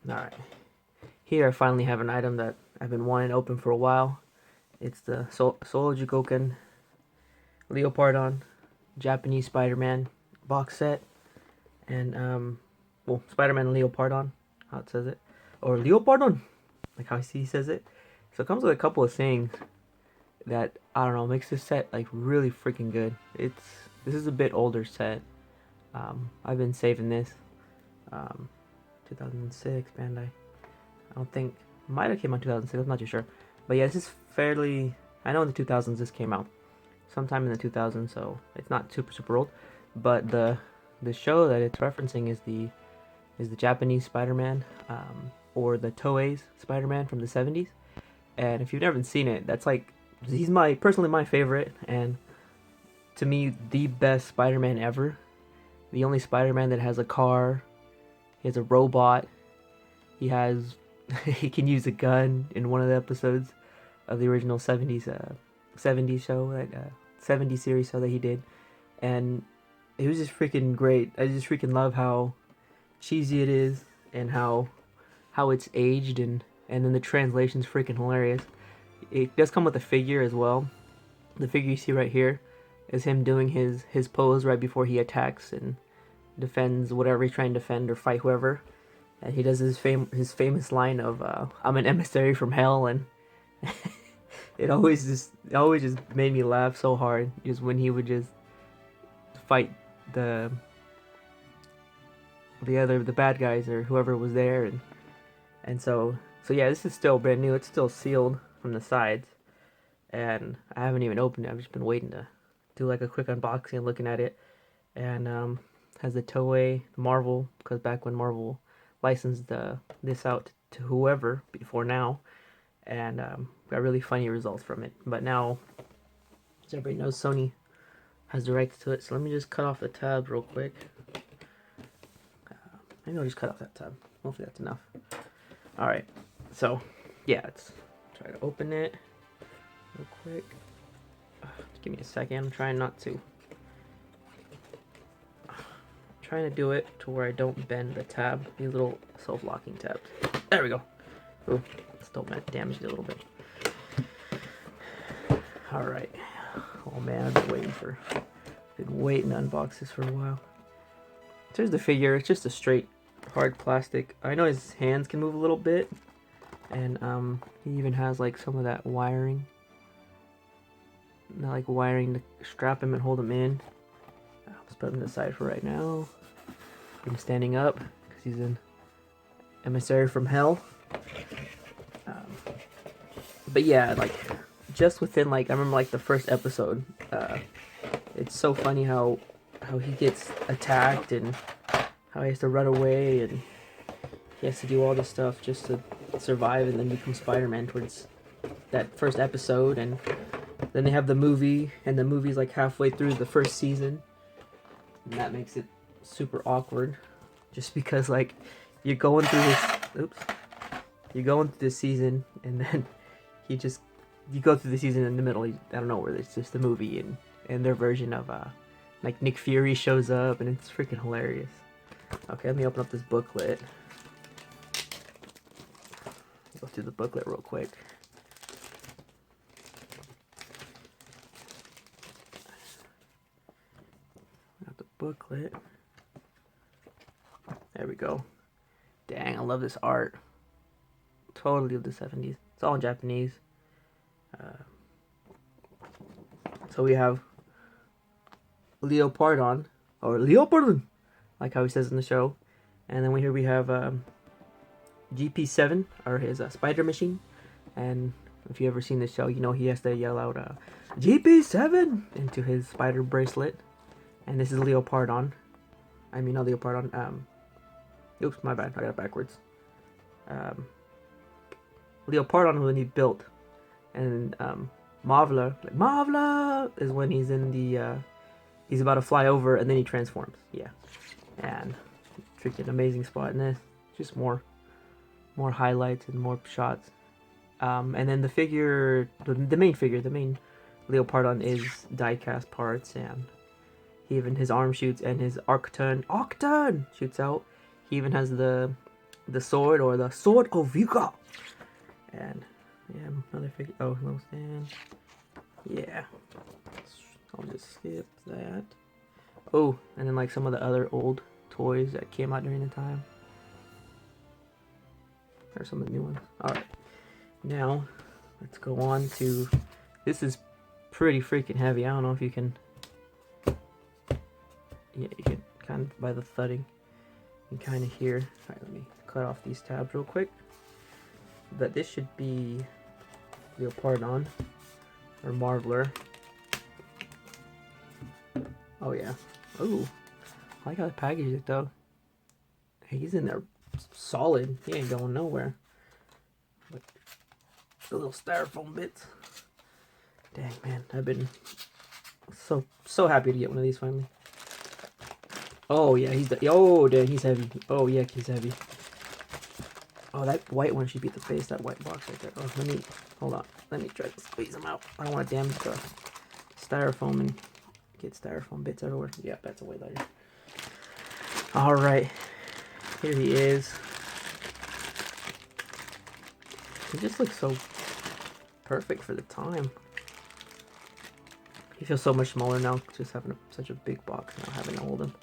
Alright, here I finally have an item that I've been wanting to open for a while. It's the Solo Chogokin Leopardon Japanese Spider-Man box set. And, well, Spider-Man Leopardon, how it says it. Or Leopardon, like how he says it. So it comes with a couple of things that, I don't know, makes this set, like, really freaking good. This is a bit older set. I've been saving this. 2006, Bandai. I don't think, might have came out 2006, I'm not too sure. But yeah, this is fairly, I know in the 2000s this came out. Sometime in the 2000s, so it's not super old. But the show that it's referencing is the Japanese Spider-Man, or the Toei's Spider-Man from the 70s. And if you've never seen it, that's like, he's personally my favorite, and to me the best Spider-Man ever. The only Spider-Man that has a car, he has a robot, he has he can use a gun in one of the episodes of the original 70s show, that 70s series show that he did, and it was just freaking great. I just freaking love how cheesy it is, and how it's aged, and then the translation's freaking hilarious. It does come with a figure as well. The figure you see right here is him doing his pose right before he attacks and defends whatever he's trying to defend or fight whoever. And he does his famous line of "I'm an emissary from hell," and it always just made me laugh so hard. Just when he would just fight the the bad guys or whoever was there, and so yeah, this is still brand new. It's still sealed from the sides, and I haven't even opened it. I've just been waiting to do like a quick unboxing and looking at it. And has the Toei Marvel, because back when Marvel licensed this out to whoever before now, and got really funny results from it. But now, as everybody knows, Sony has the rights to it. So let me just cut off the tabs real quick. Maybe I'll just cut off that tab. Hopefully that's enough. Alright, so yeah, let's try to open it real quick. Just give me a second. I'm trying not to. Trying to do it to where I don't bend the tab, these little self-locking tabs. There we go. Ooh, still damaged it a little bit. Alright. Oh man, I've been waiting to unbox this for a while. There's the figure. It's just a straight hard plastic. I know his hands can move a little bit, and he even has like some of that wiring. Not like wiring to strap him and hold him in. Let's put him to the side for right now. Him standing up because he's an emissary from hell. But yeah, like just within like I remember like the first episode, it's so funny how he gets attacked and how he has to run away and he has to do all this stuff just to survive and then become Spider-Man towards that first episode. And then they have the movie, and the movie's like halfway through the first season, and that makes it super awkward, just because like you're going through this season, and then you go through the season in the middle. I don't know where it's just the movie and their version of like Nick Fury shows up, and it's freaking hilarious. Okay, let me open up this booklet. Go through the booklet real quick. Got the booklet. There we go. Dang, I love this art. Totally of the 70s. It's all in Japanese. So we have Leopardon, or Leopardon, like how he says in the show. And then here we have GP7, or his Spider Machine. And if you ever seen the show, you know he has to yell out GP7 into his spider bracelet. And this is Leopardon. I mean, not Leopardon. Oops, my bad. I got it backwards. Leopardon when he built, and Mavla is when he's in the he's about to fly over, and then he transforms. Yeah, and freaking amazing spot in this. Just more highlights and more shots. And then the figure, the main figure, the main Leopardon is die-cast parts, and he even his arm shoots and his Octon shoots out. He even has the the sword, or the Sword of Vika. And yeah, another figure. Oh, little stand. Yeah. I'll just skip that. Oh, and then like some of the other old toys that came out during the time. Or some of the new ones. Alright. Now, let's go on to... This is pretty freaking heavy. I don't know if you can... Yeah, you can kind of, by the thudding, you can kind of hear. Alright, let me cut off these tabs real quick. But this should be Leopardon, or Marveler. Oh yeah. Oh, I like how they packaged it though. He's in there solid. He ain't going nowhere. But the little styrofoam bits. Dang man, I've been so happy to get one of these finally. Oh yeah, oh dang, he's heavy. Oh yeah, he's heavy. Oh, that white one should be the base. That white box right there. Oh, hold on. Let me try to squeeze them out. I don't want to damage the styrofoam and get styrofoam bits everywhere. Yeah, that's a way lighter. All right, here he is. He just looks so perfect for the time. He feels so much smaller now, just having such a big box now, having to hold him.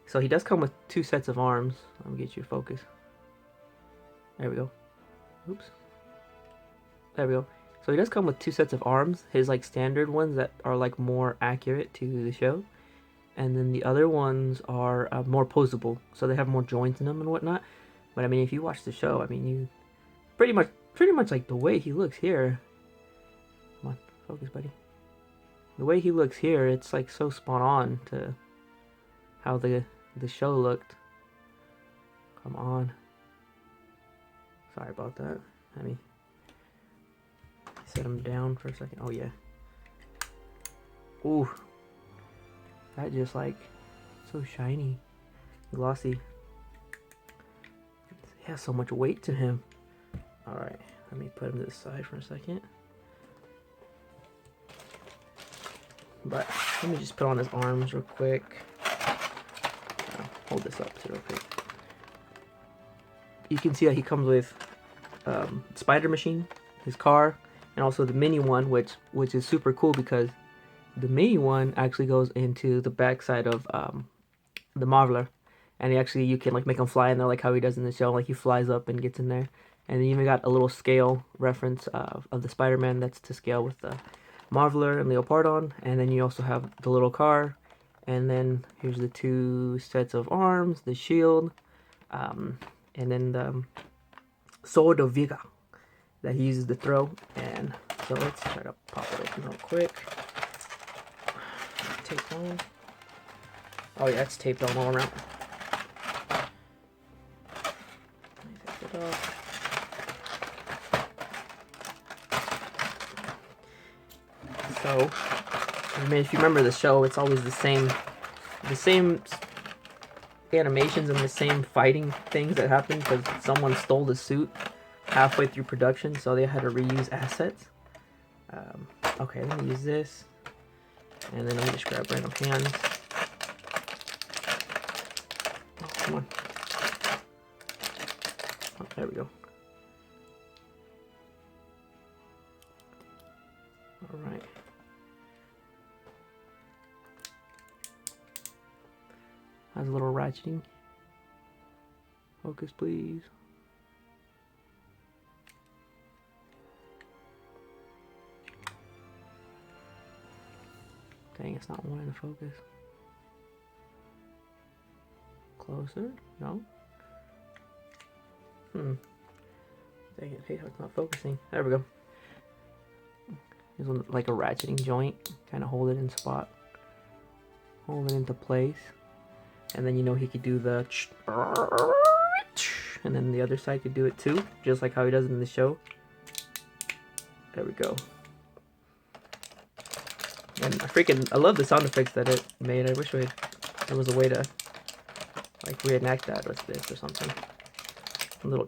So he does come with 2 sets of arms. Let me get you focus. There we go. Oops. There we go. So he does come with 2 sets of arms. His like standard ones that are like more accurate to the show, and then the other ones are more posable. So they have more joints in them and whatnot. But I mean, if you watch the show, I mean, you pretty much like the way he looks here. Come on, focus, buddy. The way he looks here, it's like so spot on to how the show looked. Come on. Sorry about that. Let me set him down for a second. Oh yeah. Ooh. That just like so shiny, glossy. He has so much weight to him. All right, let me put him to the side for a second. But let me just put on his arms real quick. Hold this up too real quick. You can see that he comes with Spider Machine, his car, and also the mini one, which is super cool because the mini one actually goes into the backside of the Marveler, and you can like make him fly in there like how he does in the show. Like he flies up and gets in there, and then you even got a little scale reference of the Spider-Man that's to scale with the Marveler and Leopardon, and then you also have the little car, and then here's the 2 sets of arms, the shield, and then the Sword of Vika that he uses to throw. And so let's try to pop it open real quick. Tape on. Oh yeah, it's taped on all around. Let me take it off. So, I mean, if you remember the show, it's always the same animations and the same fighting things that happen because someone stole the suit halfway through production, so they had to reuse assets. Okay, let me use this, and then let me just grab random hands. Oh, come on. Oh, there we go. All right. Has a little ratcheting. Focus, please. Dang, it's not wanting to focus. Closer? No? Dang it, hey, it's not focusing. There we go. Here's one, like a ratcheting joint. Kind of hold it in spot. Hold it into place. And then you know he could do the... And then the other side could do it too. Just like how he does it in the show. There we go. And I love the sound effects that it made. I wish there was a way to like reenact that with this or something. A little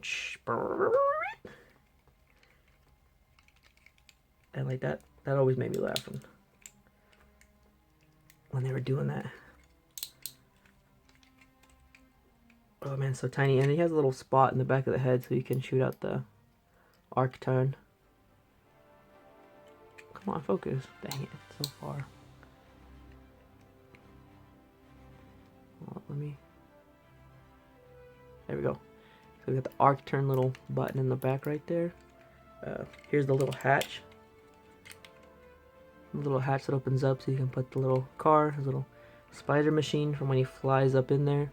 and like that always made me laugh when they were doing that. Oh man, so tiny. And he has a little spot in the back of the head so you can shoot out the arc turn. Come on, focus. Dang it, so far. Oh, let me... There we go. So we got the arc turn little button in the back right there. Here's the little hatch. The little hatch that opens up so you can put the little car, his little spider machine from when he flies up in there.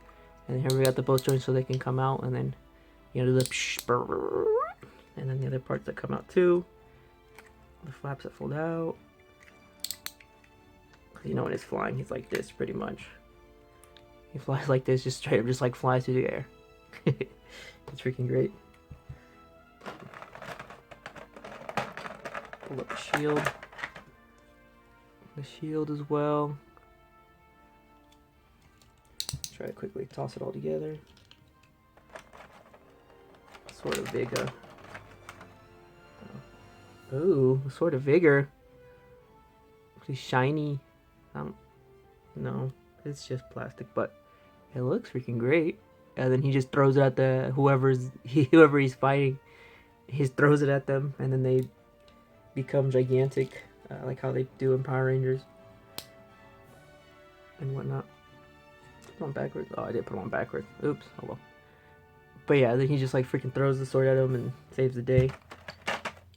And here we got the both joints so they can come out, and then you know, do the and then the other parts that come out too. The flaps that fold out. You know, when it's flying, he's like this pretty much. He flies like this, just straight up, just like flies through the air. It's freaking great. Pull up the shield. The shield as well. Try to quickly toss it all together. Sort of vigor. Ooh, sort of vigor. It's shiny. No, it's just plastic, but it looks freaking great. And then he just throws it at the whoever he's fighting. He just throws it at them, and then they become gigantic, like how they do in Power Rangers and whatnot. Put on backwards. Oh, I did put on backwards. Oops. Oh well. But yeah, then he just like freaking throws the sword at him and saves the day.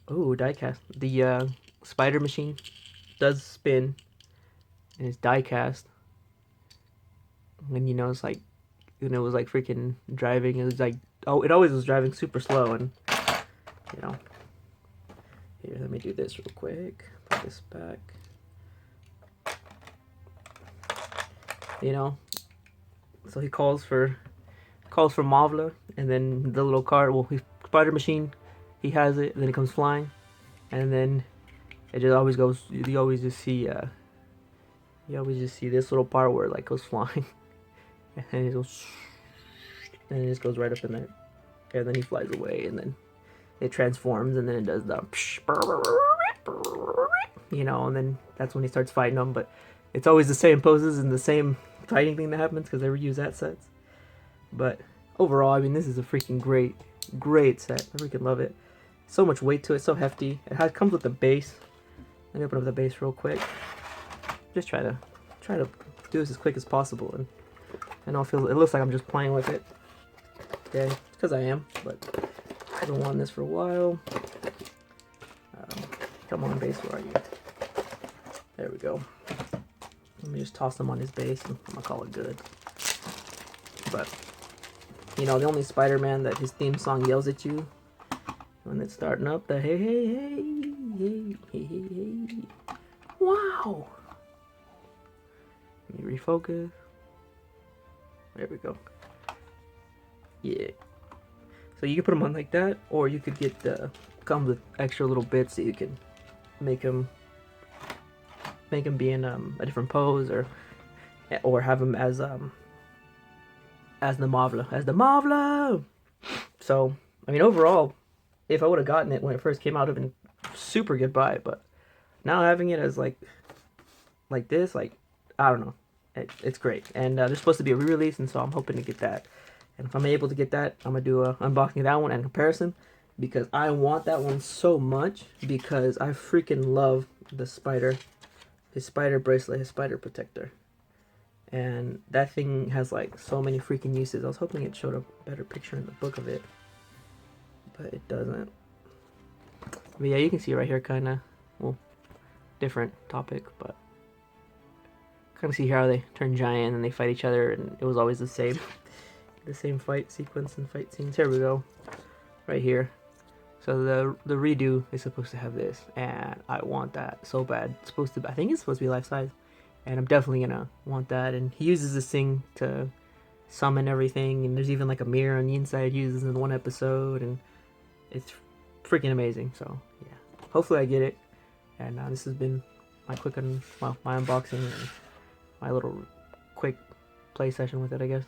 Oh, diecast. The spider machine does spin, and it's diecast. And you know, it's like, you know, it was like freaking driving. It was like, oh, it always was driving super slow, and you know. Here, let me do this real quick. Put this back. You know, so he calls for Mavla, and then the little car, well, spider machine, he has it, and then it comes flying, and then it just always goes. You always just see this little part where it like goes flying, and it goes, and it just goes right up in there, and then he flies away, and then it transforms, and then it does the, you know, and then that's when he starts fighting them. But it's always the same poses and the same fighting thing that happens because they reuse that sets. But overall, I mean, this is a freaking great set. I freaking love it. So much weight to it, so hefty. It comes with the base. Let me open up the base real quick. Just try to do this as quick as possible, and I know it looks like I'm just playing with it. Okay, because I am, but I've been wanting this for a while. Come on, base, where are you? There we go. Let me just toss him on his base, and I'm gonna call it good. But you know, the only Spider-Man that his theme song yells at you when it's starting up, the hey hey hey hey hey hey hey. Wow. Let me refocus. There we go. Yeah. So you can put them on like that, or you could get comes with extra little bits that you can make them be in a different pose, or have them as the Mavla. So I mean, overall, if I would have gotten it when it first came out, it would have been super good buy. But now having it as like this, like, I don't know, it's great. And there's supposed to be a re-release, and so I'm hoping to get that. And if I'm able to get that, I'm gonna do a unboxing of that one and comparison, because I want that one so much, because I freaking love the spider, his spider bracelet, his spider protector. And that thing has like so many freaking uses. I was hoping it showed a better picture in the book of it, but it doesn't. But yeah, you can see right here, kind of, well, different topic, but kind of see how they turn giant and they fight each other, and it was always the same fight sequence and fight scenes. Here we go, right here. So the redo is supposed to have this, and I want that so bad. It's supposed to, I think it's supposed to be life size, and I'm definitely gonna want that. And he uses this thing to summon everything, and there's even like a mirror on the inside he uses in one episode, and it's freaking amazing. So yeah, hopefully I get it. And this has been my my unboxing and my little quick play session with it, I guess.